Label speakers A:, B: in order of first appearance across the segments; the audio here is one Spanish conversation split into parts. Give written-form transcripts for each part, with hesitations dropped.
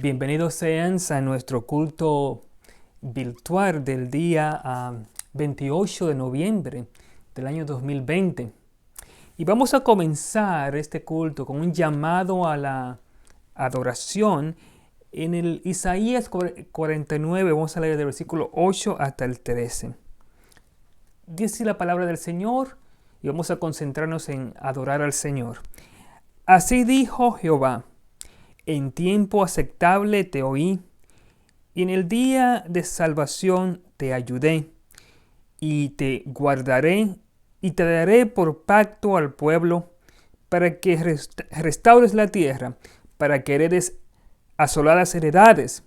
A: Bienvenidos sean a nuestro culto virtual del día 28 de noviembre del año 2020. Y vamos a comenzar este culto con un llamado a la adoración. En el Isaías 49 vamos a leer del versículo 8 hasta el 13. Dice la palabra del Señor y vamos a concentrarnos en adorar al Señor. Así dijo Jehová: en tiempo aceptable te oí, y en el día de salvación te ayudé, y te guardaré, y te daré por pacto al pueblo, para que restaures la tierra, para que heredes asoladas heredades,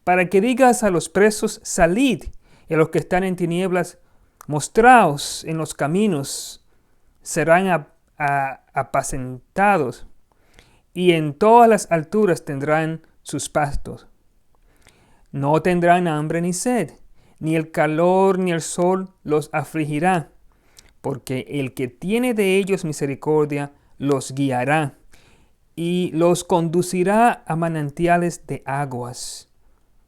A: para que digas a los presos, salid, y a los que están en tinieblas, mostraos en los caminos, serán apacentados, y en todas las alturas tendrán sus pastos. No tendrán hambre ni sed, ni el calor ni el sol los afligirá, porque el que tiene de ellos misericordia los guiará, y los conducirá a manantiales de aguas.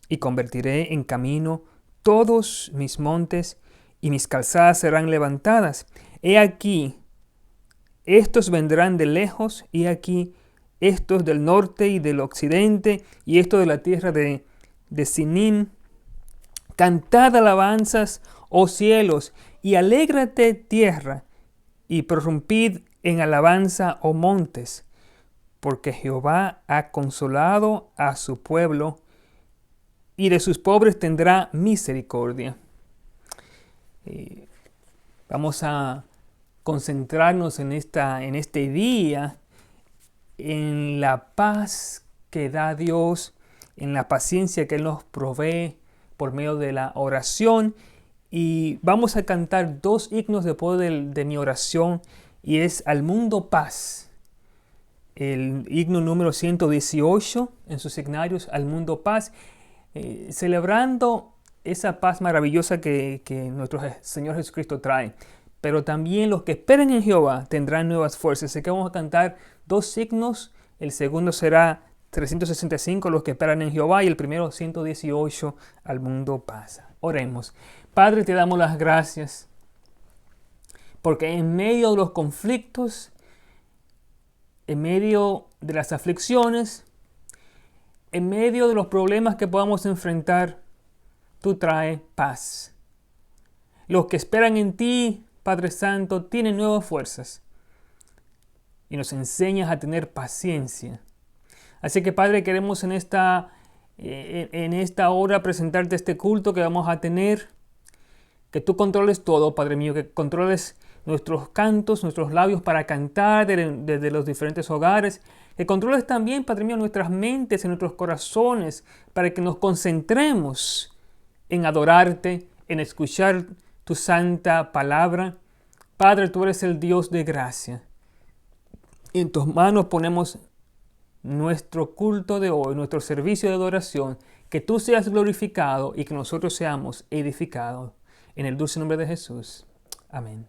A: Y convertiré en camino todos mis montes, y mis calzadas serán levantadas. He aquí, estos vendrán de lejos, y aquí, estos del norte y del occidente, y estos de la tierra de Sinim. Cantad alabanzas, oh cielos, y alégrate tierra, y prorrumpid en alabanza, oh montes, porque Jehová ha consolado a su pueblo, y de sus pobres tendrá misericordia. Vamos a concentrarnos en este día, en la paz que da Dios, en la paciencia que Él nos provee por medio de la oración. Y vamos a cantar dos himnos después de mi oración, y es Al Mundo Paz. El himno número 118 en sus signarios, Al Mundo Paz, celebrando esa paz maravillosa que nuestro Señor Jesucristo trae. Pero también los que esperen en Jehová tendrán nuevas fuerzas. Así que vamos a cantar dos signos. El segundo será 365, los que esperan en Jehová, y el primero 118, Al Mundo Pasa. Oremos. Padre, te damos las gracias, porque en medio de los conflictos, en medio de las aflicciones, en medio de los problemas que podamos enfrentar, tú traes paz. Los que esperan en ti, Padre Santo, tienen nuevas fuerzas y nos enseñas a tener paciencia. Así que, Padre, queremos en esta hora presentarte este culto que vamos a tener. Que tú controles todo, Padre mío, que controles nuestros cantos, nuestros labios para cantar desde los diferentes hogares. Que controles también, Padre mío, nuestras mentes y nuestros corazones para que nos concentremos en adorarte, en escuchar tu santa palabra. Padre, tú eres el Dios de gracia. Y en tus manos ponemos nuestro culto de hoy, nuestro servicio de adoración. Que tú seas glorificado y que nosotros seamos edificados. En el dulce nombre de Jesús. Amén.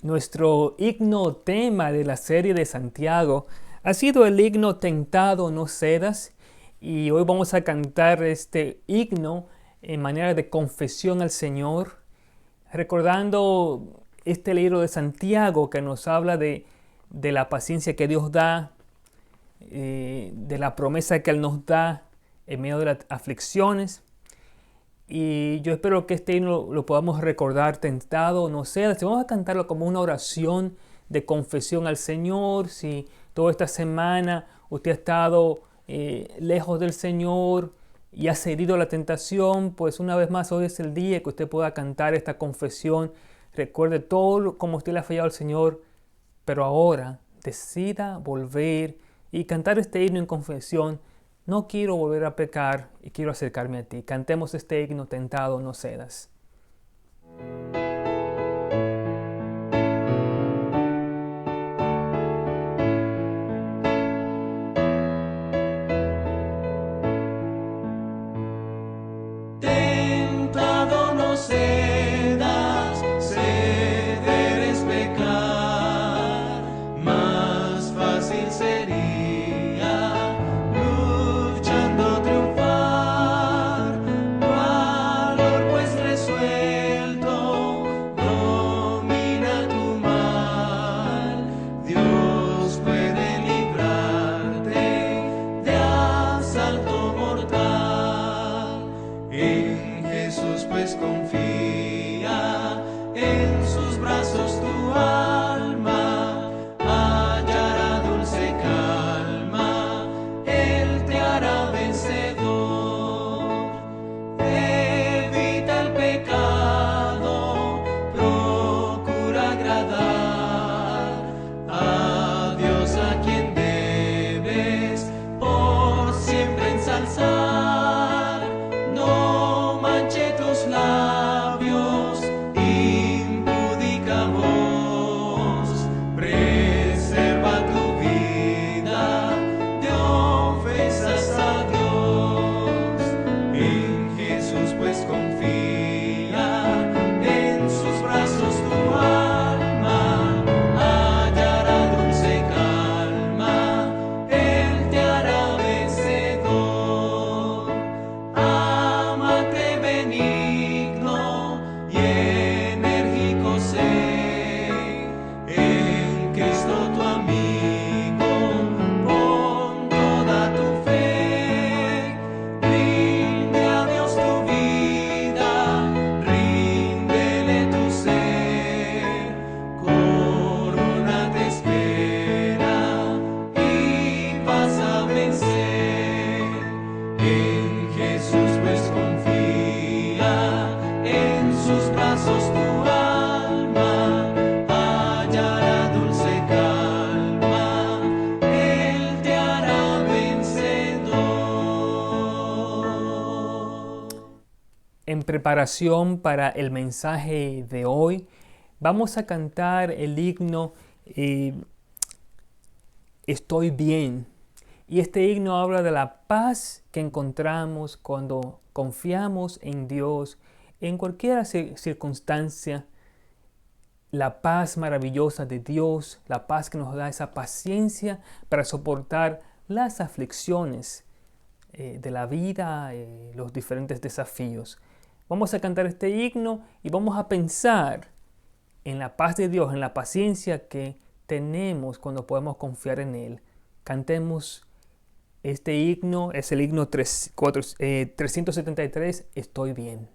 A: Nuestro himno tema de la serie de Santiago ha sido el himno Tentado no cedas, y hoy vamos a cantar este himno en manera de confesión al Señor, recordando este libro de Santiago que nos habla de la paciencia que Dios da, de la promesa que Él nos da en medio de las aflicciones. Y yo espero que este himno lo podamos recordar, tentado no sea. Si vamos a cantarlo como una oración de confesión al Señor, si toda esta semana usted ha estado lejos del Señor y ha cedido a la tentación, pues una vez más hoy es el día que usted pueda cantar esta confesión. Recuerde todo como usted le ha fallado al Señor, pero ahora decida volver y cantar este himno en confesión. No quiero volver a pecar y quiero acercarme a ti. Cantemos este himno, Tentado no cedas.
B: Tentado no cedas, ceder es pecar, más fácil sería luchando triunfar, valor pues resuelto, domina tu mal, Dios puede librarte de asalto mortal. En Jesús pues confía, en sus brazos tu alma hallará dulce calma, Él te hará vencedor. Evita el pecado, procura agradar a Dios, a quien debes por siempre ensalzar. No manche tus labios, impúdica voz, preserva tu vida de ofensas a Dios. En Jesús pues confía, en sus brazos tu alma hallará dulce calma, Él te hará vencedor. Amante benigno y enérgico sé, en Cristo tu amigo, pon toda tu fe. Rinde a Dios tu vida, ríndele tu ser. Corona te espera y vas a vencer. En Jesús pues confía, en sus brazos tu alma hallará dulce calma, Él te hará vencedor.
A: En preparación para el mensaje de hoy, vamos a cantar el himno Estoy bien. Y este himno habla de la paz que encontramos cuando confiamos en Dios en cualquier circunstancia. La paz maravillosa de Dios, la paz que nos da esa paciencia para soportar las aflicciones de la vida, los diferentes desafíos. Vamos a cantar este himno y vamos a pensar en la paz de Dios, en la paciencia que tenemos cuando podemos confiar en Él. Cantemos este himno, es el himno 373, Estoy bien.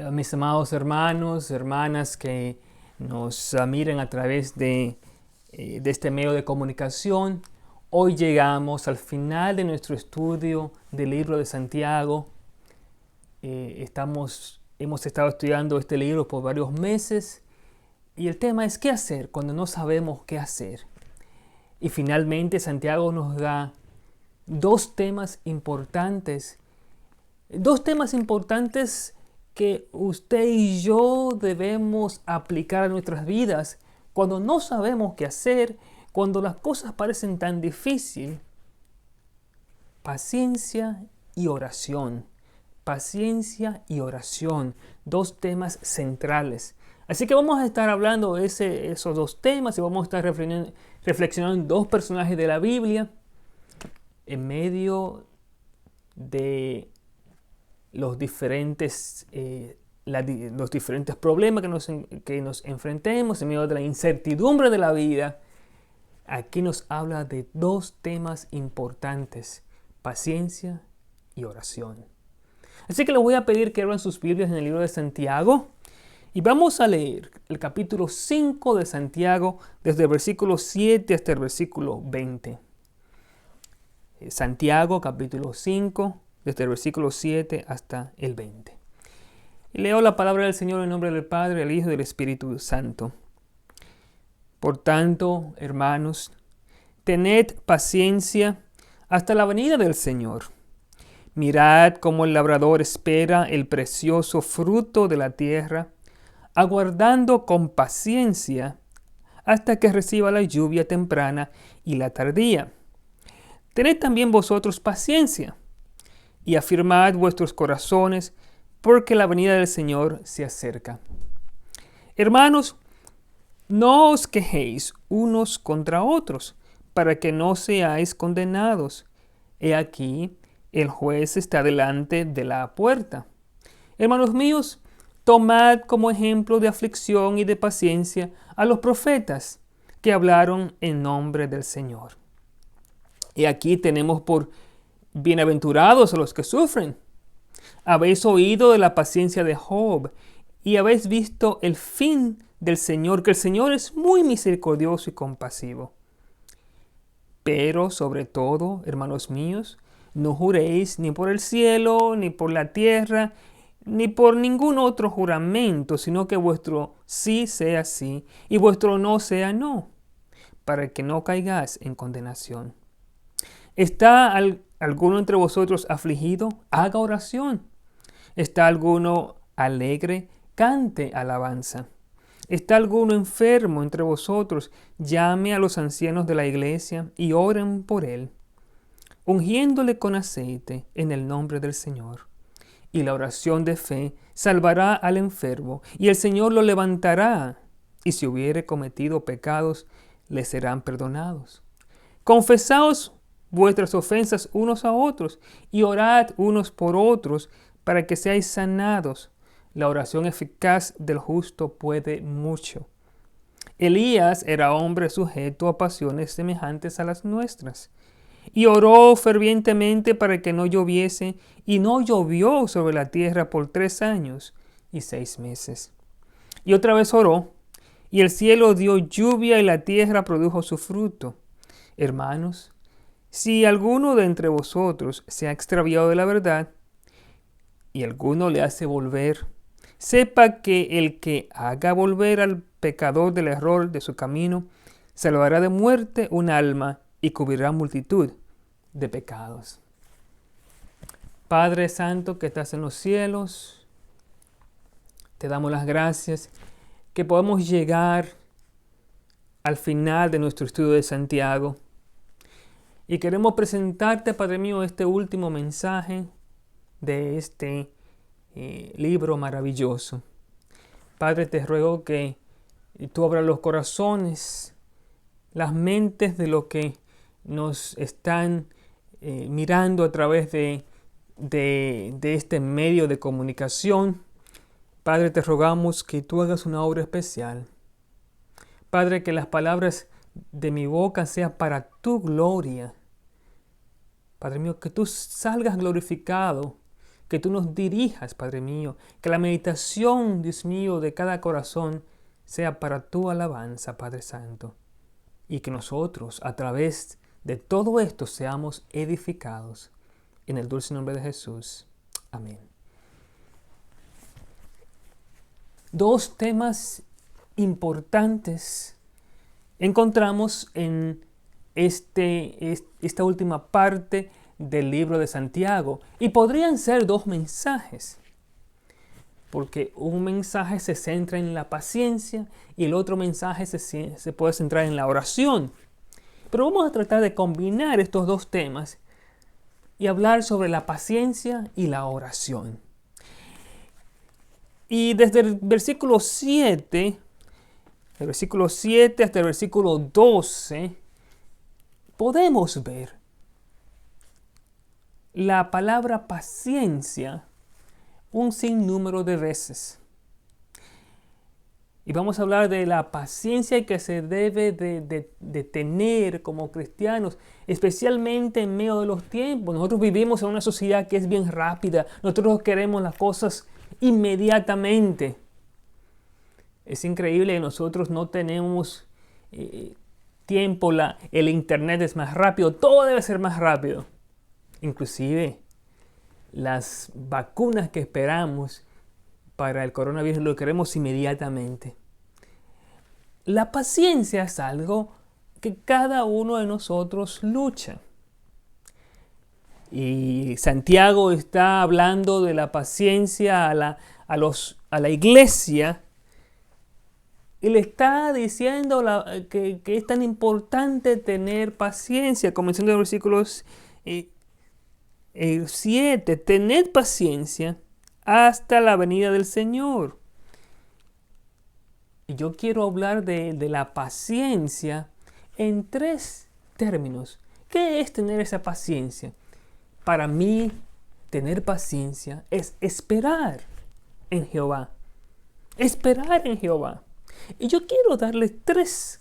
A: Mis amados hermanos, hermanas que nos miran a través de este medio de comunicación, hoy llegamos al final de nuestro estudio del libro de Santiago. Hemos estado estudiando este libro por varios meses y el tema es ¿qué hacer cuando no sabemos qué hacer? Y finalmente Santiago nos da dos temas importantes que usted y yo debemos aplicar a nuestras vidas cuando no sabemos qué hacer, cuando las cosas parecen tan difíciles. Paciencia y oración. Paciencia y oración. Dos temas centrales. Así que vamos a estar hablando de esos dos temas y vamos a estar reflexionando en dos personajes de la Biblia en medio de los diferentes problemas que nos enfrentemos, en medio de la incertidumbre de la vida. Aquí nos habla de dos temas importantes: paciencia y oración. Así que les voy a pedir que abran sus Biblias en el libro de Santiago y vamos a leer el capítulo 5 de Santiago desde el versículo 7 hasta el versículo 20. Santiago capítulo 5 desde el versículo 7 hasta el 20. Y leo la palabra del Señor en nombre del Padre, del Hijo y del Espíritu Santo. Por tanto, hermanos, tened paciencia hasta la venida del Señor. Mirad cómo el labrador espera el precioso fruto de la tierra, aguardando con paciencia hasta que reciba la lluvia temprana y la tardía. Tened también vosotros paciencia y afirmad vuestros corazones, porque la venida del Señor se acerca. Hermanos, no os quejéis unos contra otros, para que no seáis condenados. He aquí, el juez está delante de la puerta. Hermanos míos, tomad como ejemplo de aflicción y de paciencia a los profetas que hablaron en nombre del Señor. Y aquí tenemos por bienaventurados a los que sufren. Habéis oído de la paciencia de Job y habéis visto el fin del Señor, que el Señor es muy misericordioso y compasivo. Pero sobre todo, hermanos míos, no juréis ni por el cielo, ni por la tierra, ni por ningún otro juramento, sino que vuestro sí sea sí y vuestro no sea no, para que no caigáis en condenación. ¿Está alguno entre vosotros afligido? Haga oración. ¿Está alguno alegre? Cante alabanza. ¿Está alguno enfermo entre vosotros? Llame a los ancianos de la iglesia y oren por él, ungiéndole con aceite en el nombre del Señor. Y la oración de fe salvará al enfermo, y el Señor lo levantará, y si hubiere cometido pecados, le serán perdonados. Confesaos vuestras ofensas unos a otros, y orad unos por otros, para que seáis sanados. La oración eficaz del justo puede mucho. Elías era hombre sujeto a pasiones semejantes a las nuestras, y oró fervientemente para que no lloviese, y no llovió sobre la tierra por 3 años y 6 meses. Y otra vez oró, y el cielo dio lluvia y la tierra produjo su fruto. Hermanos, si alguno de entre vosotros se ha extraviado de la verdad, y alguno le hace volver, sepa que el que haga volver al pecador del error de su camino, salvará de muerte un alma y cubrirá multitud de pecados. Padre Santo que estás en los cielos, te damos las gracias que podamos llegar al final de nuestro estudio de Santiago. Y queremos presentarte, Padre mío, este último mensaje de este libro maravilloso. Padre, te ruego que tú abras los corazones, las mentes de los que nos están mirando a través de este medio de comunicación. Padre, te rogamos que tú hagas una obra especial. Padre, que las palabras de mi boca sean para tu gloria. Padre mío, que tú salgas glorificado, que tú nos dirijas, Padre mío, que la meditación, Dios mío, de cada corazón sea para tu alabanza, Padre Santo, y que nosotros, a través de todo esto, seamos edificados. En el dulce nombre de Jesús. Amén. Dos temas importantes encontramos en esta última parte del libro de Santiago, y podrían ser dos mensajes, porque un mensaje se centra en la paciencia y el otro mensaje se puede centrar en la oración. Pero vamos a tratar de combinar estos dos temas y hablar sobre la paciencia y la oración. Y desde el versículo 7 hasta el versículo 12, podemos ver la palabra paciencia un sinnúmero de veces. Y vamos a hablar de la paciencia que se debe de tener como cristianos, especialmente en medio de los tiempos. Nosotros vivimos en una sociedad que es bien rápida. Nosotros queremos las cosas inmediatamente. Es increíble que nosotros no tenemos tiempo. El internet es más rápido. Todo debe ser más rápido. Inclusive las vacunas que esperamos para el coronavirus lo queremos inmediatamente. La paciencia es algo que cada uno de nosotros lucha. Y Santiago está hablando de la paciencia a la iglesia y le está diciendo que es tan importante tener paciencia, comenzando en los versículos 7, tened paciencia hasta la venida del Señor. Y yo quiero hablar de la paciencia en tres términos. ¿Qué es tener esa paciencia? Para mí, tener paciencia es esperar en Jehová. Esperar en Jehová. Y yo quiero darles tres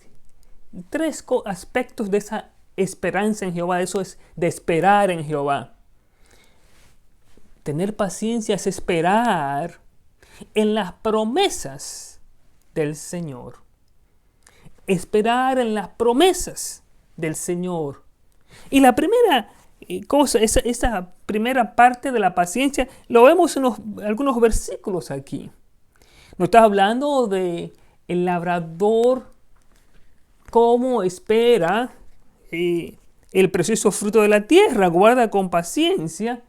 A: aspectos de esa esperanza en Jehová. Eso es de esperar en Jehová. Tener paciencia es esperar en las promesas del Señor. Esperar en las promesas del Señor. Y la primera cosa, esa primera parte de la paciencia, lo vemos en algunos versículos aquí. Nos está hablando de el labrador, cómo espera el precioso fruto de la tierra, guarda con paciencia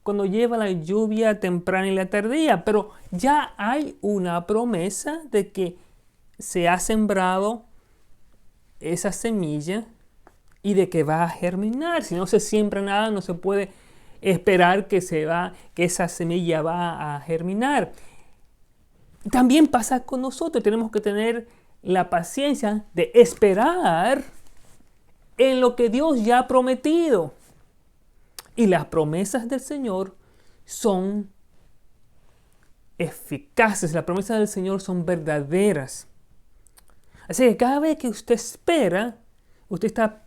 A: cuando lleva la lluvia temprana y la tardía. Pero ya hay una promesa de que se ha sembrado esa semilla y de que va a germinar. Si no se siembra nada, no se puede esperar que esa semilla va a germinar. También pasa con nosotros. Tenemos que tener la paciencia de esperar en lo que Dios ya ha prometido. Y las promesas del Señor son eficaces. Las promesas del Señor son verdaderas. Así que cada vez que usted espera, usted está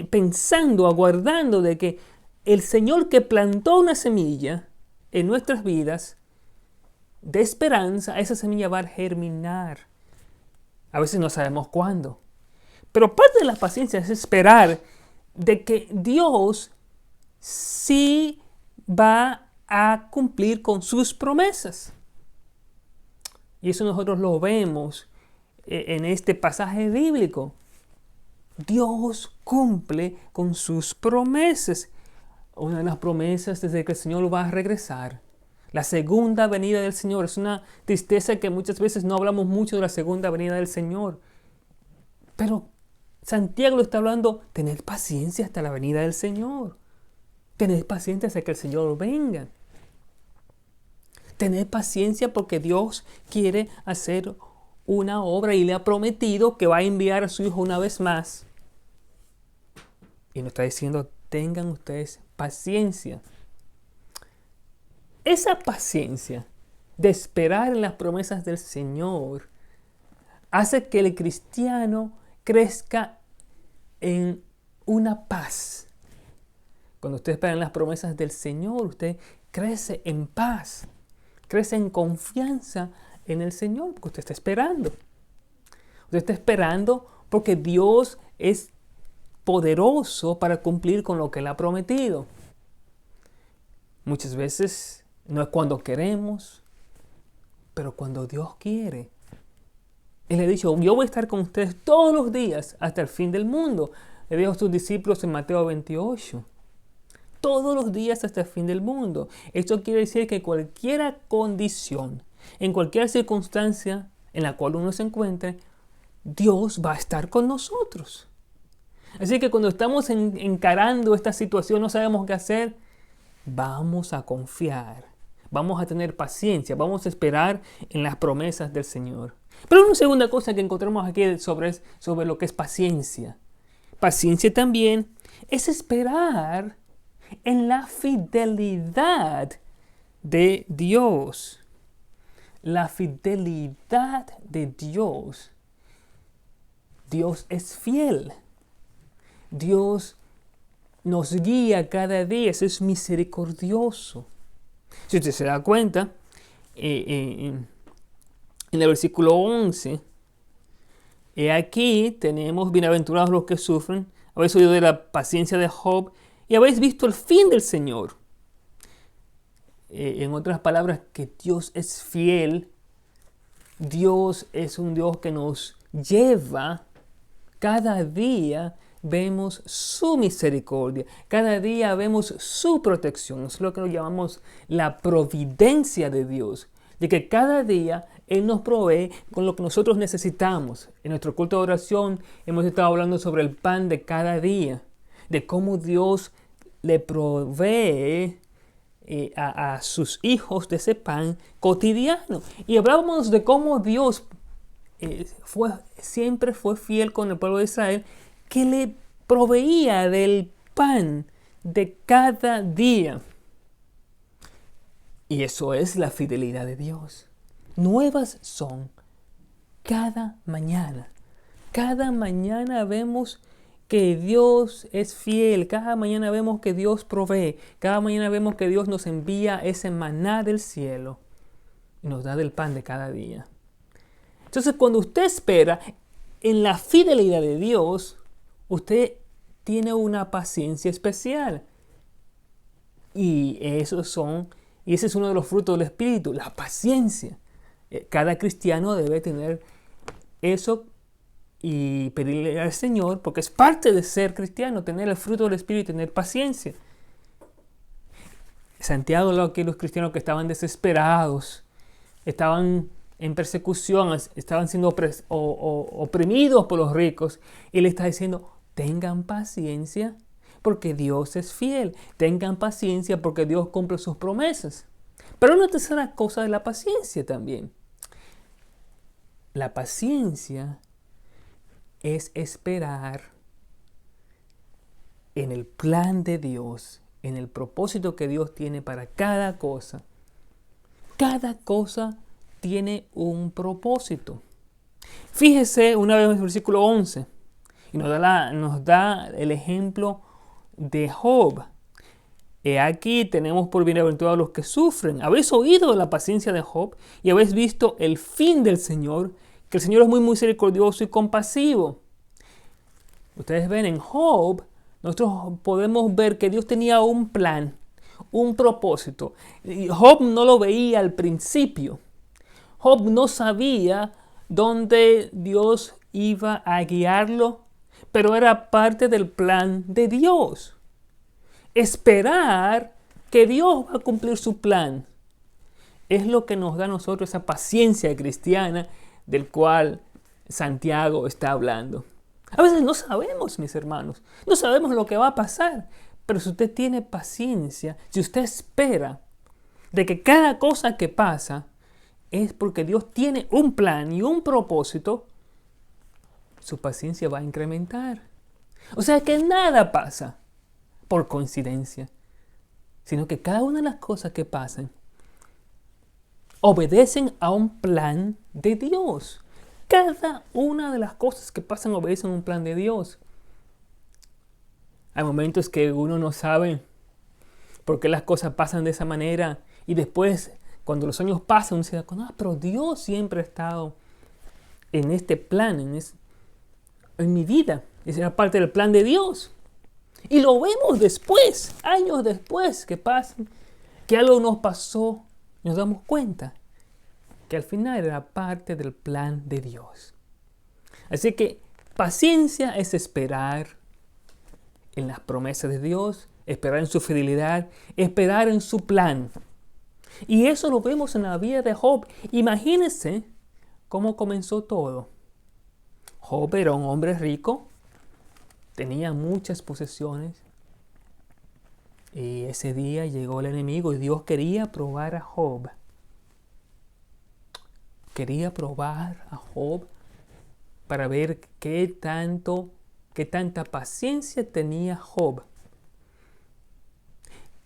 A: pensando, aguardando de que el Señor que plantó una semilla en nuestras vidas de esperanza, esa semilla va a germinar. A veces no sabemos cuándo. Pero parte de la paciencia es esperar de que Dios sí va a cumplir con sus promesas. Y eso nosotros lo vemos en este pasaje bíblico. Dios cumple con sus promesas. Una de las promesas es de que el Señor va a regresar. La segunda venida del Señor. Es una tristeza que muchas veces no hablamos mucho de la segunda venida del Señor. Pero Santiago lo está hablando, tened paciencia hasta la venida del Señor. Tened paciencia hasta que el Señor venga. Tened paciencia porque Dios quiere hacer una obra y le ha prometido que va a enviar a su Hijo una vez más. Y nos está diciendo, tengan ustedes paciencia. Esa paciencia de esperar en las promesas del Señor hace que el cristiano crezca en una paz. Cuando usted espera en las promesas del Señor, usted crece en paz, crece en confianza en el Señor, porque usted está esperando. Usted está esperando porque Dios es poderoso para cumplir con lo que Él ha prometido. Muchas veces no es cuando queremos, pero cuando Dios quiere. Él le ha dicho, yo voy a estar con ustedes todos los días hasta el fin del mundo. Le dijo a sus discípulos en Mateo 28. Todos los días hasta el fin del mundo. Esto quiere decir que cualquier condición, en cualquier circunstancia en la cual uno se encuentre, Dios va a estar con nosotros. Así que cuando estamos encarando esta situación, no sabemos qué hacer, vamos a confiar, vamos a tener paciencia, vamos a esperar en las promesas del Señor. Pero una segunda cosa que encontramos aquí sobre lo que es paciencia. Paciencia también es esperar en la fidelidad de Dios. La fidelidad de Dios. Dios es fiel. Dios nos guía cada día. Eso es misericordioso. Si usted se da cuenta, en el versículo 11, aquí tenemos, bienaventurados los que sufren, habéis oído de la paciencia de Job y habéis visto el fin del Señor. En otras palabras, que Dios es fiel. Dios es un Dios que nos lleva. Cada día vemos su misericordia. Cada día vemos su protección. Es lo que llamamos la providencia de Dios. De que cada día Él nos provee con lo que nosotros necesitamos. En nuestro culto de oración hemos estado hablando sobre el pan de cada día. De cómo Dios le provee a sus hijos de ese pan cotidiano. Y hablábamos de cómo Dios siempre fue fiel con el pueblo de Israel, que le proveía del pan de cada día. Y eso es la fidelidad de Dios. Nuevas son cada mañana. Cada mañana vemos que Dios es fiel. Cada mañana vemos que Dios provee. Cada mañana vemos que Dios nos envía ese maná del cielo y nos da del pan de cada día. Entonces, cuando usted espera en la fidelidad de Dios, usted tiene una paciencia especial. Y ese es uno de los frutos del Espíritu, la paciencia. Cada cristiano debe tener eso y pedirle al Señor, porque es parte de ser cristiano, tener el fruto del Espíritu y tener paciencia. Santiago habló aquí de los cristianos que estaban desesperados, estaban en persecución, estaban siendo oprimidos por los ricos, y le está diciendo, tengan paciencia porque Dios es fiel, tengan paciencia porque Dios cumple sus promesas. Pero una tercera cosa de la paciencia también. La paciencia es esperar en el plan de Dios, en el propósito que Dios tiene para cada cosa. Cada cosa tiene un propósito. Fíjese una vez en el versículo 11 y nos da el ejemplo de Job. Aquí tenemos por bienaventurados los que sufren. Habéis oído de la paciencia de Job y habéis visto el fin del Señor, que el Señor es muy misericordioso y compasivo. Ustedes ven en Job, nosotros podemos ver que Dios tenía un plan, un propósito. Y Job no lo veía al principio. Job no sabía dónde Dios iba a guiarlo, pero era parte del plan de Dios. Esperar que Dios va a cumplir su plan es lo que nos da a nosotros esa paciencia cristiana del cual Santiago está hablando. A veces no sabemos, mis hermanos, no sabemos lo que va a pasar, pero si usted tiene paciencia, si usted espera de que cada cosa que pasa es porque Dios tiene un plan y un propósito, su paciencia va a incrementar. O sea que nada pasa por coincidencia, sino que cada una de las cosas que pasan obedecen a un plan de Dios. Cada una de las cosas que pasan obedecen a un plan de Dios. Hay momentos que uno no sabe ¿Por qué las cosas pasan de esa manera? Y después, cuando los años pasan, uno se da cuenta, pero Dios siempre ha estado en este plan, en mi vida. Esa era parte del plan de Dios. Y lo vemos después, años después que pasan, que algo nos pasó, nos damos cuenta que al final era parte del plan de Dios. Así que paciencia es esperar en las promesas de Dios, esperar en su fidelidad, esperar en su plan. Y eso lo vemos en la vida de Job. Imagínense cómo comenzó todo. Job era un hombre rico, tenía muchas posesiones. Y ese día llegó el enemigo y Dios quería probar a Job. Quería probar a Job para ver qué tanta paciencia tenía Job.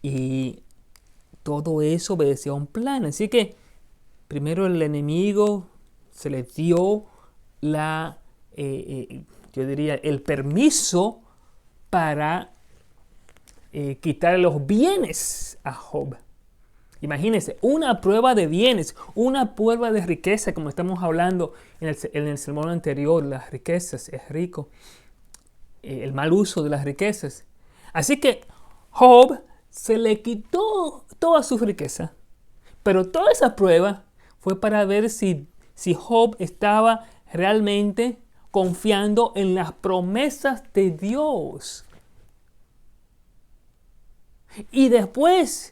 A: Y todo eso obedecía a un plan. Así que primero el enemigo se le dio el permiso para quitar los bienes a Job. Imagínense, una prueba de bienes, una prueba de riqueza, como estamos hablando en el sermón anterior, las riquezas, es rico, el mal uso de las riquezas. Así que Job se le quitó toda su riqueza, pero toda esa prueba fue para ver si Job estaba realmente confiando en las promesas de Dios. Y después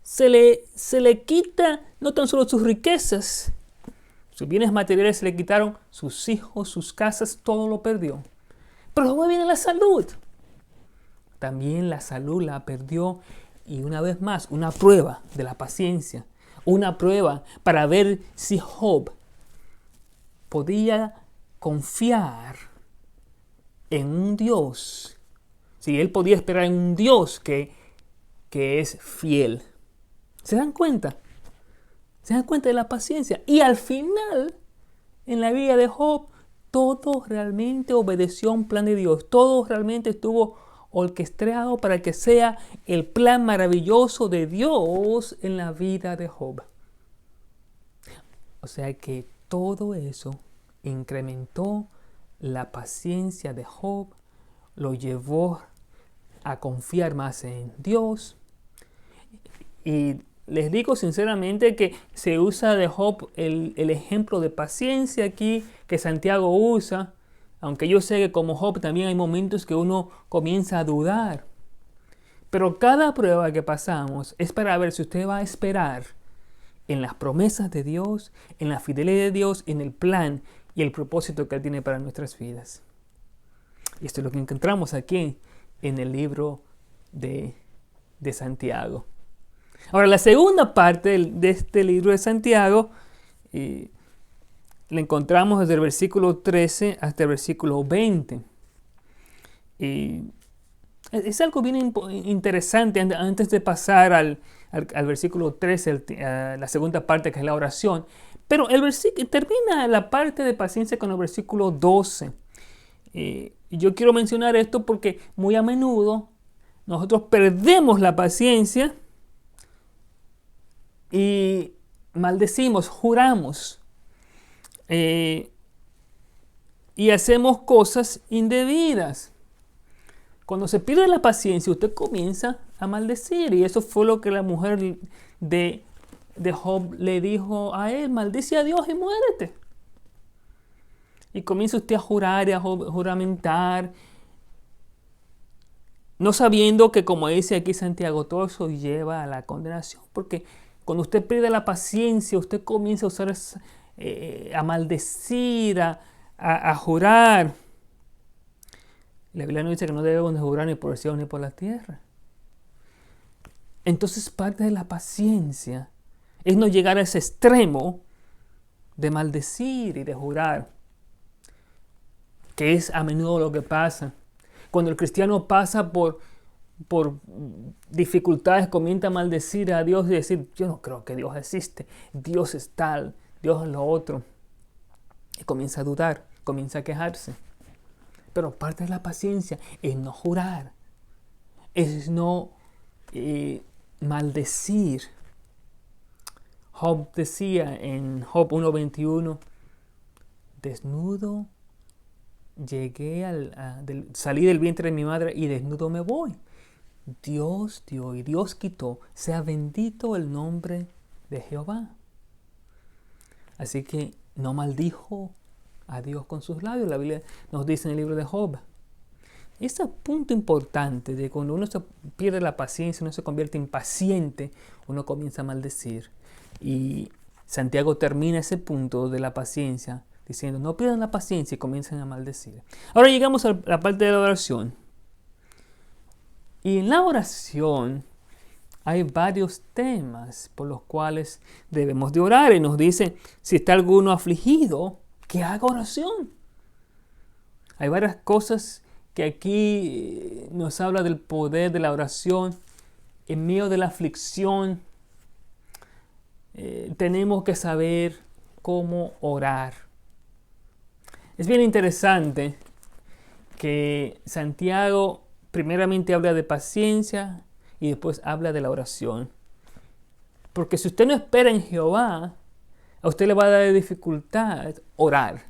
A: se le quita no tan solo sus riquezas, sus bienes materiales se le quitaron, sus hijos, sus casas, todo lo perdió. Pero luego viene la salud. También la salud la perdió. Y una vez más, una prueba de la paciencia. Una prueba para ver si Job podía confiar en un Dios. Si él podía esperar en un Dios que es fiel. ¿Se dan cuenta? ¿Se dan cuenta de la paciencia? Y al final, en la vida de Job, todo realmente obedeció a un plan de Dios. Todo realmente estuvo orquestado para que sea el plan maravilloso de Dios en la vida de Job. O sea que todo eso incrementó la paciencia de Job, lo llevó a confiar más en Dios. Y les digo sinceramente que se usa de Job el ejemplo de paciencia aquí que Santiago usa, aunque yo sé que como Job también hay momentos que uno comienza a dudar. Pero cada prueba que pasamos es para ver si usted va a esperar en las promesas de Dios, en la fidelidad de Dios, en el plan y el propósito que Él tiene para nuestras vidas. Y esto es lo que encontramos aquí en el libro de Santiago. Ahora, la segunda parte de este libro de Santiago la encontramos desde el versículo 13 hasta el versículo 20. Es algo bien interesante antes de pasar al versículo 13, a la segunda parte que es la oración. Pero termina la parte de paciencia con el versículo 12. Yo quiero mencionar esto porque muy a menudo nosotros perdemos la paciencia y maldecimos, juramos y hacemos cosas indebidas. Cuando se pierde la paciencia, usted comienza a maldecir. Y eso fue lo que la mujer de Job le dijo a él: maldice a Dios y muérete. Y comienza usted a jurar y a juramentar, no sabiendo que, como dice aquí Santiago, todo eso lleva a la condenación. Porque cuando usted pierde la paciencia, usted comienza a usar a maldecir, a jurar. La Biblia nos dice que no debemos de jurar ni por el cielo ni por la tierra. Entonces parte de la paciencia es no llegar a ese extremo de maldecir y de jurar, que es a menudo lo que pasa. Cuando el cristiano pasa por dificultades, comienza a maldecir a Dios y decir: yo no creo que Dios existe, Dios es tal, Dios es lo otro. Y comienza a dudar, comienza a quejarse. Pero parte de la paciencia es no jurar, es no maldecir. Job decía en Job 1:21, desnudo salí del vientre de mi madre y desnudo me voy. Dios dio y Dios quitó. Sea bendito el nombre de Jehová. Así que no maldijo a Dios con sus labios. La Biblia nos dice en el libro de Job. Ese punto importante de cuando uno se pierde la paciencia, uno se convierte impaciente, uno comienza a maldecir. Y Santiago termina ese punto de la paciencia diciendo, no pierdan la paciencia y comiencen a maldecir. Ahora llegamos a la parte de la oración. Y en la oración hay varios temas por los cuales debemos de orar. Y nos dice, si está alguno afligido, que haga oración. Hay varias cosas que aquí nos habla del poder de la oración. En medio de la aflicción, tenemos que saber cómo orar. Es bien interesante que Santiago primeramente habla de paciencia y después habla de la oración. Porque si usted no espera en Jehová, a usted le va a dar dificultad orar.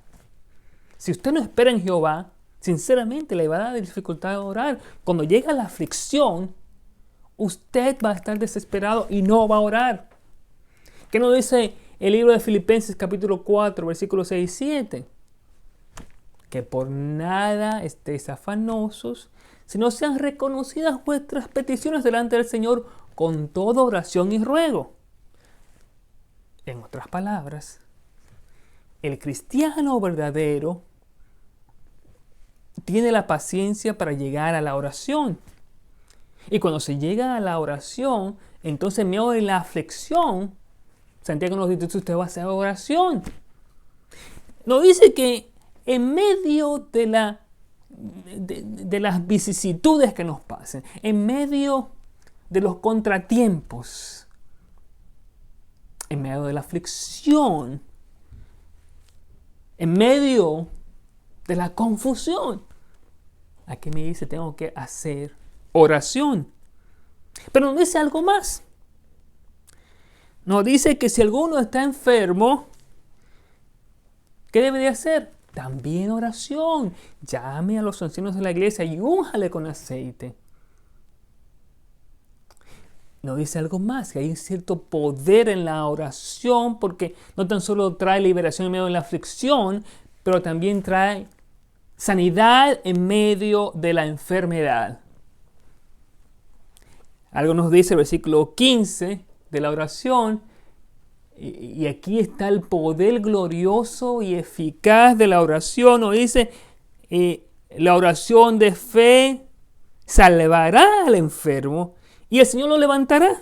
A: Si usted no espera en Jehová, sinceramente le va a dar dificultad orar. Cuando llega la aflicción, usted va a estar desesperado y no va a orar. ¿Qué nos dice el libro de Filipenses capítulo 4, versículos 6 y 7? Que por nada estéis afanosos, sino sean reconocidas vuestras peticiones delante del Señor con toda oración y ruego. En otras palabras, el cristiano verdadero tiene la paciencia para llegar a la oración. Y cuando se llega a la oración, entonces en medio de la aflicción, Santiago nos dice, usted va a hacer oración. Nos dice que en medio de las vicisitudes que nos pasen, en medio de los contratiempos, en medio de la aflicción, en medio de la confusión, aquí me dice, tengo que hacer oración. Pero nos dice algo más. Nos dice que si alguno está enfermo, ¿qué debe de hacer? También oración. Llame a los ancianos de la iglesia y únjale con aceite. Nos dice algo más, que hay un cierto poder en la oración, porque no tan solo trae liberación en medio de la aflicción, pero también trae sanidad en medio de la enfermedad. Algo nos dice el versículo 15 de la oración, y aquí está el poder glorioso y eficaz de la oración. Nos dice, la oración de fe salvará al enfermo y el Señor lo levantará.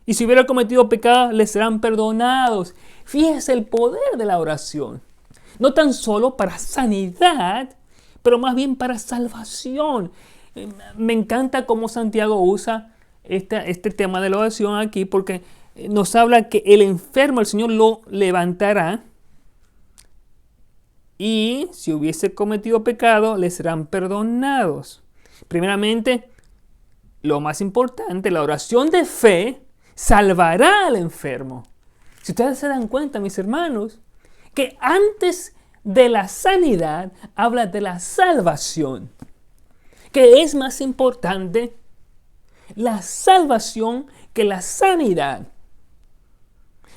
A: Y si hubiera cometido pecado, le serán perdonados. Fíjese el poder de la oración. No tan solo para sanidad, pero más bien para salvación. Me encanta cómo Santiago usa este tema de la oración aquí, porque nos habla que el enfermo, el Señor lo levantará. Y si hubiese cometido pecado, le serán perdonados. Primeramente, lo más importante, la oración de fe salvará al enfermo. Si ustedes se dan cuenta, mis hermanos, que antes de la sanidad habla de la salvación, que es más importante la salvación que la sanidad.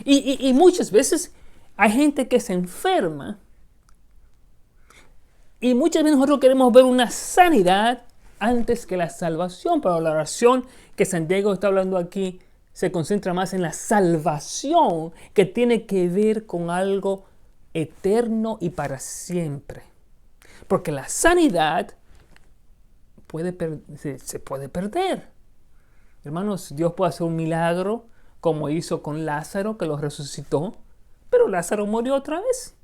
A: Y muchas veces hay gente que se enferma y muchas veces nosotros queremos ver una sanidad antes que la salvación, pero la oración que Santiago está hablando aquí se concentra más en la salvación, que tiene que ver con algo eterno y para siempre. Porque la sanidad se puede perder. Hermanos, Dios puede hacer un milagro como hizo con Lázaro, que lo resucitó, pero Lázaro murió otra vez.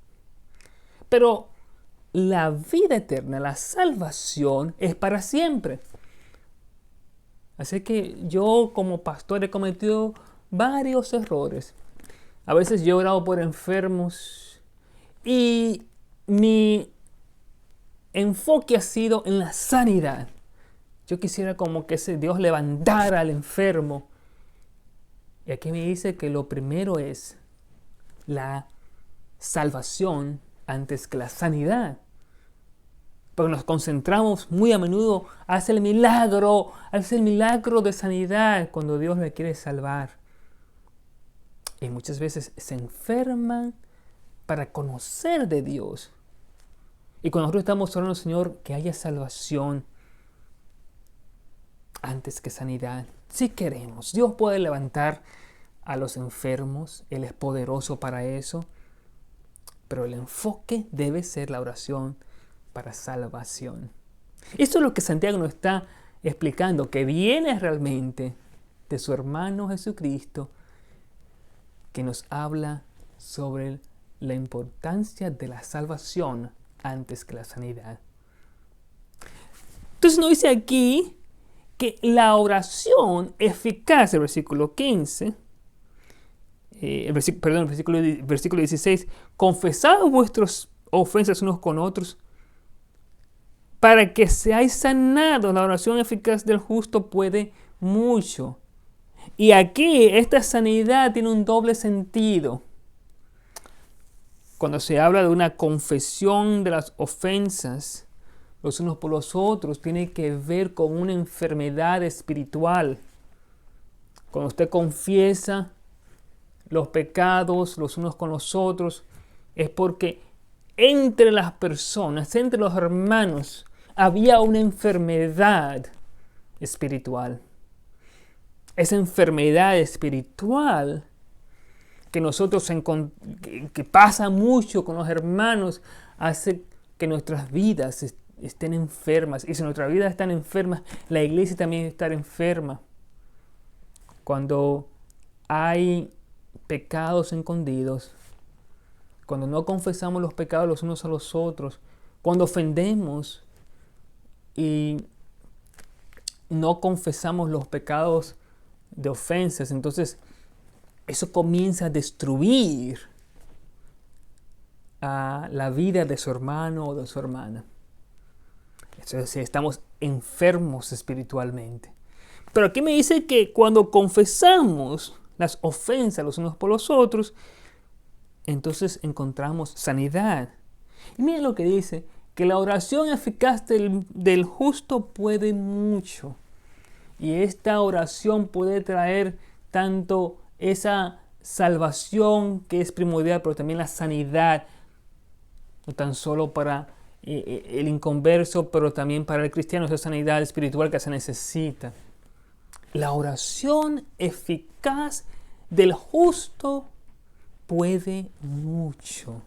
A: Pero la vida eterna, la salvación, es para siempre. Así que yo como pastor he cometido varios errores. A veces yo he orado por enfermos y mi enfoque ha sido en la sanidad. Yo quisiera como que ese Dios levantara al enfermo Y aquí me dice que lo primero es la salvación antes que la sanidad. Porque nos concentramos muy a menudo hace el milagro de sanidad cuando Dios le quiere salvar. Y muchas veces se enferman para conocer de Dios. Y cuando nosotros estamos orando, Señor, que haya salvación antes que sanidad. Si queremos, Dios puede levantar a los enfermos, Él es poderoso para eso, pero el enfoque debe ser la oración para salvación. Esto es lo que Santiago nos está explicando, que viene realmente de su hermano Jesucristo, que nos habla sobre la importancia de la salvación antes que la sanidad. Entonces nos dice aquí que la oración eficaz, el versículo 15, el versículo 16, confesad vuestras ofensas unos con otros para que seáis sanados. La oración eficaz del justo puede mucho. Y aquí esta sanidad tiene un doble sentido. Cuando se habla de una confesión de las ofensas los unos por los otros, tiene que ver con una enfermedad espiritual. Cuando usted confiesa los pecados los unos con los otros, es porque entre las personas, entre los hermanos, había una enfermedad espiritual. Esa enfermedad espiritual que pasa mucho con los hermanos, hace que nuestras vidas estén enfermas. Y si nuestras vidas están enfermas, la iglesia también está enferma. Cuando hay pecados escondidos, cuando no confesamos los pecados los unos a los otros, cuando ofendemos y no confesamos los pecados de ofensas, entonces eso comienza a destruir a la vida de su hermano o de su hermana. Entonces estamos enfermos espiritualmente. Pero aquí me dice que cuando confesamos las ofensas los unos por los otros, entonces encontramos sanidad. Y miren lo que dice, que la oración eficaz del justo puede mucho. Y esta oración puede traer tanto esa salvación que es primordial, pero también la sanidad, no tan solo para el inconverso, pero también para el cristiano, esa sanidad espiritual que se necesita. La oración eficaz del justo puede mucho.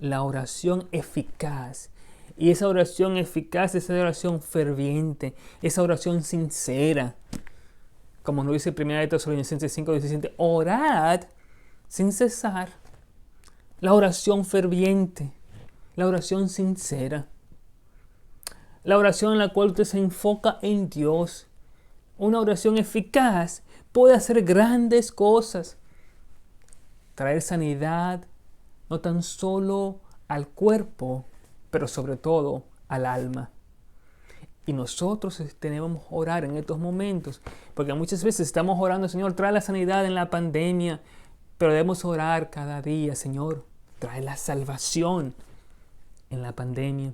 A: La oración eficaz. Y esa oración eficaz es esa oración ferviente, esa oración sincera. Como nos dice 1 Tesalonicenses 5:17, orad sin cesar. La oración ferviente, la oración sincera. La oración en la cual usted se enfoca en Dios. Una oración eficaz puede hacer grandes cosas. Traer sanidad no tan solo al cuerpo, pero sobre todo al alma. Y nosotros tenemos que orar en estos momentos, porque muchas veces estamos orando, Señor, trae la sanidad en la pandemia, pero debemos orar cada día, Señor, trae la salvación en la pandemia,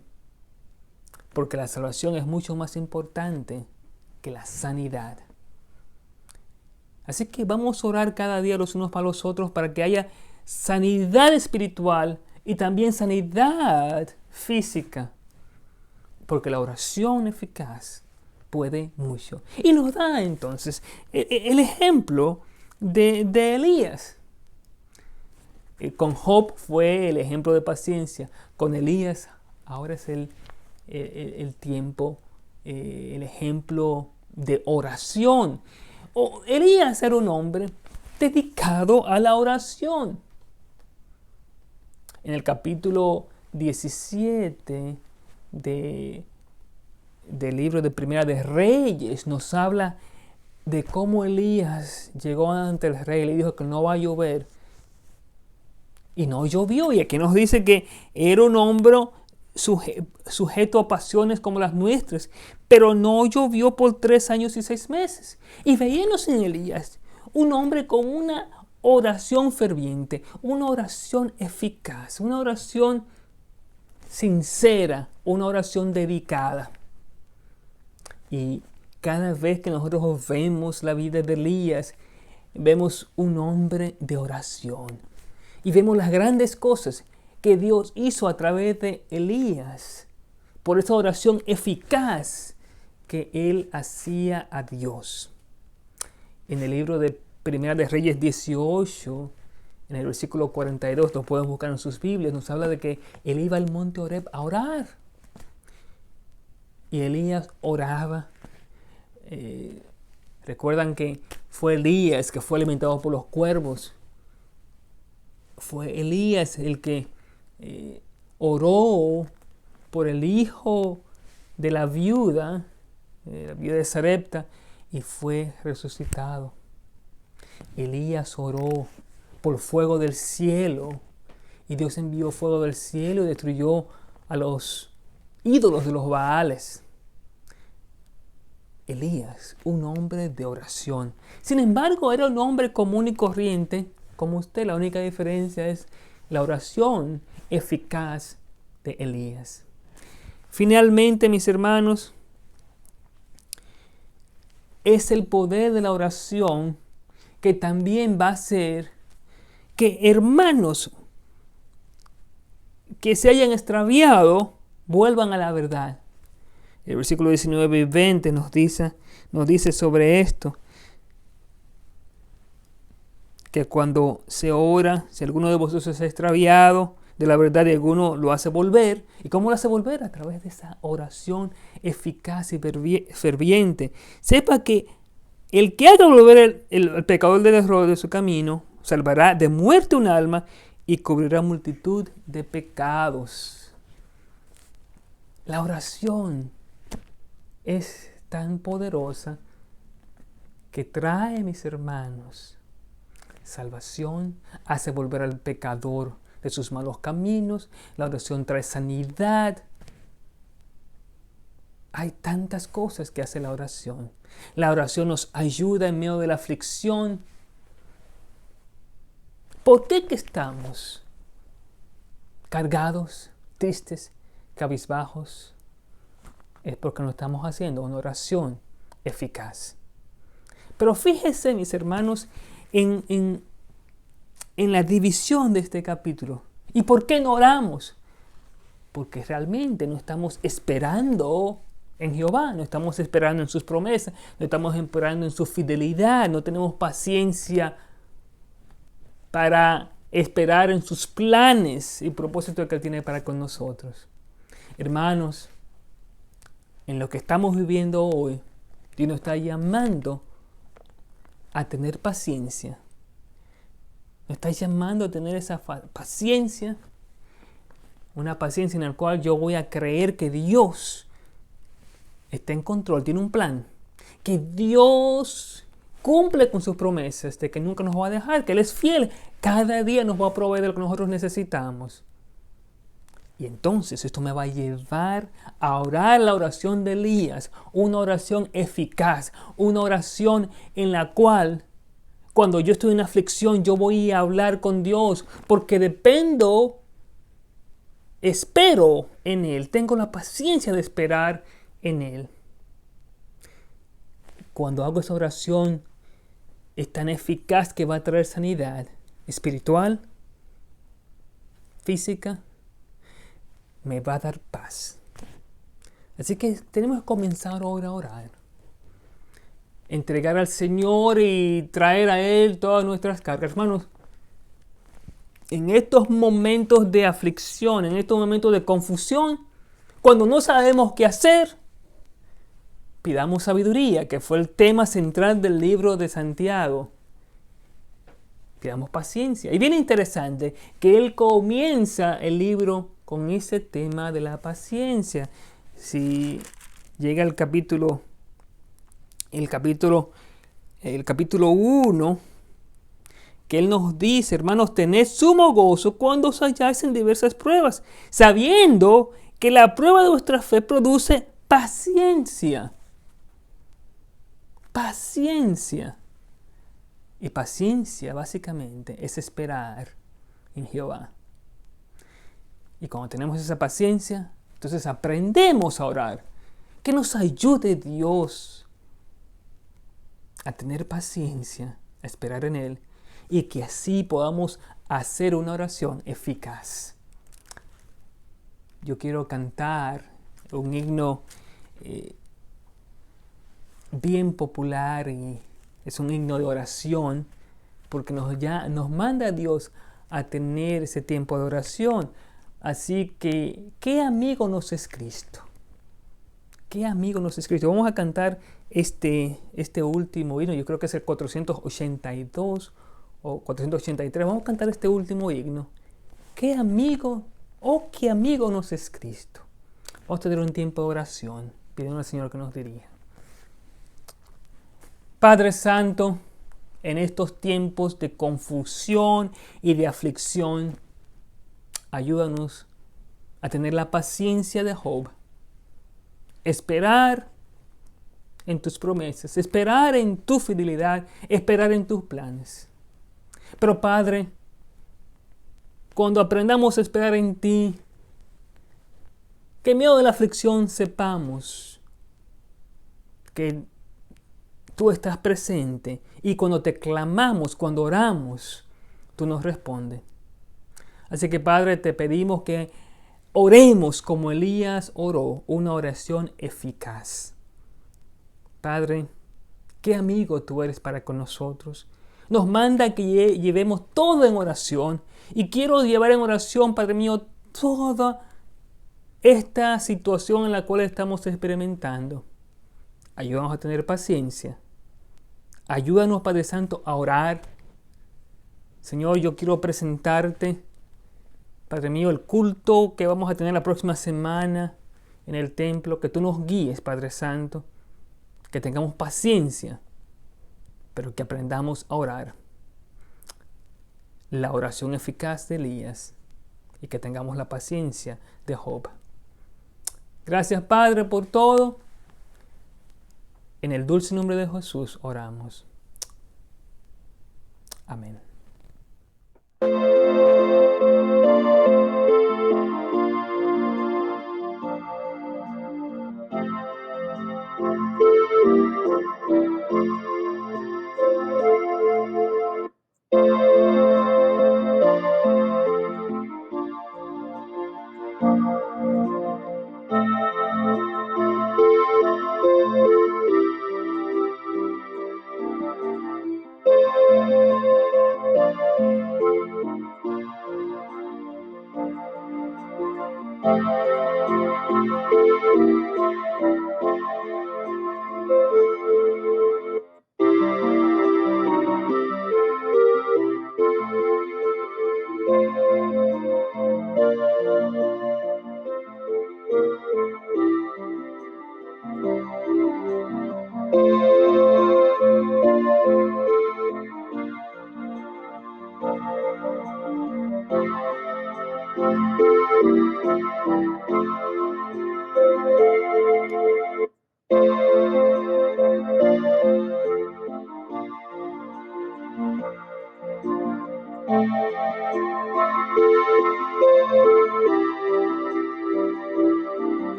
A: porque la salvación es mucho más importante que la sanidad. Así que vamos a orar cada día los unos para los otros para que haya sanidad espiritual y también sanidad física. Porque la oración eficaz puede mucho. Y nos da entonces el ejemplo de Elías. Con Job fue el ejemplo de paciencia. Con Elías ahora es el tiempo, el ejemplo de oración. Elías era un hombre dedicado a la oración. En el capítulo 17 del libro de Primera de Reyes nos habla de cómo Elías llegó ante el rey y le dijo que no va a llover. Y no llovió. Y aquí nos dice que era un hombre sujeto a pasiones como las nuestras, pero no llovió por 3 años y 6 meses. Y veíamos en Elías un hombre con una oración ferviente, una oración eficaz, una oración sincera, una oración dedicada. Y cada vez que nosotros vemos la vida de Elías, vemos un hombre de oración. Y vemos las grandes cosas que Dios hizo a través de Elías, por esa oración eficaz que él hacía a Dios. En el libro de Primera de Reyes 18, en el versículo 42, lo pueden buscar en sus Biblias, nos habla de que él iba al monte Horeb a orar. Y Elías oraba. Recuerdan que fue Elías que fue alimentado por los cuervos. Fue Elías el que oró por el hijo de la viuda de Sarepta, y fue resucitado. Elías oró por fuego del cielo, y Dios envió fuego del cielo y destruyó a los ídolos de los Baales. Elías, un hombre de oración. Sin embargo, era un hombre común y corriente como usted. La única diferencia es la oración eficaz de Elías. Finalmente, mis hermanos, es el poder de la oración que también va a hacer que hermanos que se hayan extraviado vuelvan a la verdad. El versículo 19 y 20 nos dice sobre esto, que cuando se ora, si alguno de vosotros se ha extraviado de la verdad y alguno lo hace volver. ¿Y cómo lo hace volver? A través de esa oración eficaz y ferviente. Sepa que el que haga volver el pecador del error de su camino, salvará de muerte un alma y cubrirá multitud de pecados. La oración es tan poderosa que trae, mis hermanos, salvación, hace volver al pecador de sus malos caminos. La oración trae sanidad. Hay tantas cosas que hace la oración. La oración nos ayuda en medio de la aflicción. ¿Por qué que estamos cargados, tristes, cabizbajos? Es porque no estamos haciendo una oración eficaz. Pero fíjense, mis hermanos, en la división de este capítulo. ¿Y por qué no oramos? Porque realmente no estamos esperando en Jehová, no estamos esperando en sus promesas, no estamos esperando en su fidelidad, no tenemos paciencia para esperar en sus planes y propósitos que Él tiene para con nosotros. Hermanos, en lo que estamos viviendo hoy, Dios nos está llamando a tener paciencia. Nos está llamando a tener esa paciencia, una paciencia en la cual yo voy a creer que Dios está en control, tiene un plan, que Dios cumple con sus promesas de que nunca nos va a dejar, que Él es fiel, cada día nos va a proveer de lo que nosotros necesitamos. Y entonces esto me va a llevar a orar la oración de Elías, una oración eficaz, una oración en la cual cuando yo estoy en aflicción yo voy a hablar con Dios porque espero en Él, tengo la paciencia de esperar en Él. Cuando hago esa oración es tan eficaz que va a traer sanidad espiritual, física, me va a dar paz. Así que tenemos que comenzar ahora a orar. Entregar al Señor y traer a Él todas nuestras cargas. Hermanos, en estos momentos de aflicción, en estos momentos de confusión, cuando no sabemos qué hacer, pidamos sabiduría, que fue el tema central del libro de Santiago. Pidamos paciencia. Y bien interesante que él comienza el libro con ese tema de la paciencia. Si llega el capítulo 1, que él nos dice, hermanos, tened sumo gozo cuando os halláis en diversas pruebas, sabiendo que la prueba de vuestra fe produce paciencia. Paciencia. Y paciencia, básicamente, es esperar en Jehová. Y cuando tenemos esa paciencia, entonces aprendemos a orar. Que nos ayude Dios a tener paciencia, a esperar en Él, y que así podamos hacer una oración eficaz. Yo quiero cantar un himno bien popular, y es un himno de oración, porque nos manda a Dios a tener ese tiempo de oración. Así que, ¿qué amigo nos es Cristo? ¿Qué amigo nos es Cristo? Vamos a cantar este último himno, yo creo que es el 482 o 483. Vamos a cantar este último himno. ¿Qué amigo nos es Cristo? Vamos a tener un tiempo de oración, pidiendo al Señor que nos dirija. Padre Santo, en estos tiempos de confusión y de aflicción, ayúdanos a tener la paciencia de Job. Esperar en tus promesas, esperar en tu fidelidad, esperar en tus planes. Pero Padre, cuando aprendamos a esperar en ti, que en medio de la aflicción sepamos que tú estás presente, y cuando te clamamos, cuando oramos, tú nos respondes. Así que Padre, te pedimos que oremos como Elías oró, una oración eficaz. Padre, qué amigo tú eres para con nosotros. Nos manda que llevemos todo en oración. Y quiero llevar en oración, Padre mío, toda esta situación en la cual estamos experimentando. Ayúdanos a tener paciencia. Ayúdanos, Padre Santo, a orar. Señor, yo quiero presentarte, Padre mío, el culto que vamos a tener la próxima semana en el templo. Que tú nos guíes, Padre Santo. Que tengamos paciencia, pero que aprendamos a orar. La oración eficaz de Elías, y que tengamos la paciencia de Job. Gracias, Padre, por todo. En el dulce nombre de Jesús oramos. Amén.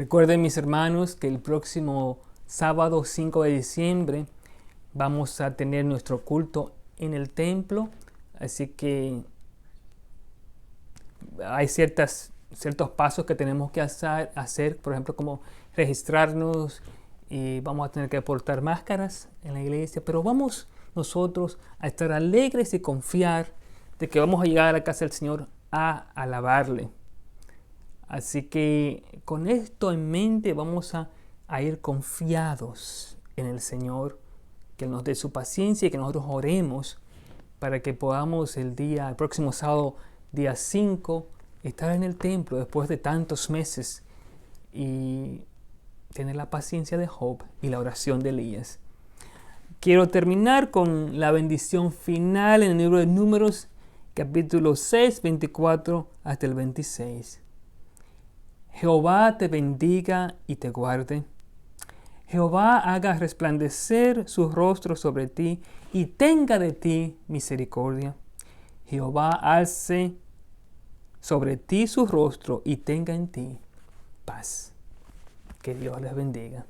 A: Recuerden, mis hermanos, que el próximo sábado 5 de diciembre vamos a tener nuestro culto en el templo, así que hay ciertos pasos que tenemos que hacer, por ejemplo, como registrarnos, y vamos a tener que portar máscaras en la iglesia, pero vamos nosotros a estar alegres y confiar de que vamos a llegar a la casa del Señor a alabarle. Así que con esto en mente vamos a ir confiados en el Señor, que nos dé su paciencia y que nosotros oremos para que podamos el próximo sábado, día 5, estar en el templo después de tantos meses y tener la paciencia de Job y la oración de Elías. Quiero terminar con la bendición final en el libro de Números, capítulo 6, 24 hasta el 26. Jehová te bendiga y te guarde. Jehová haga resplandecer su rostro sobre ti y tenga de ti misericordia. Jehová alce sobre ti su rostro y tenga en ti paz. Que Dios les bendiga.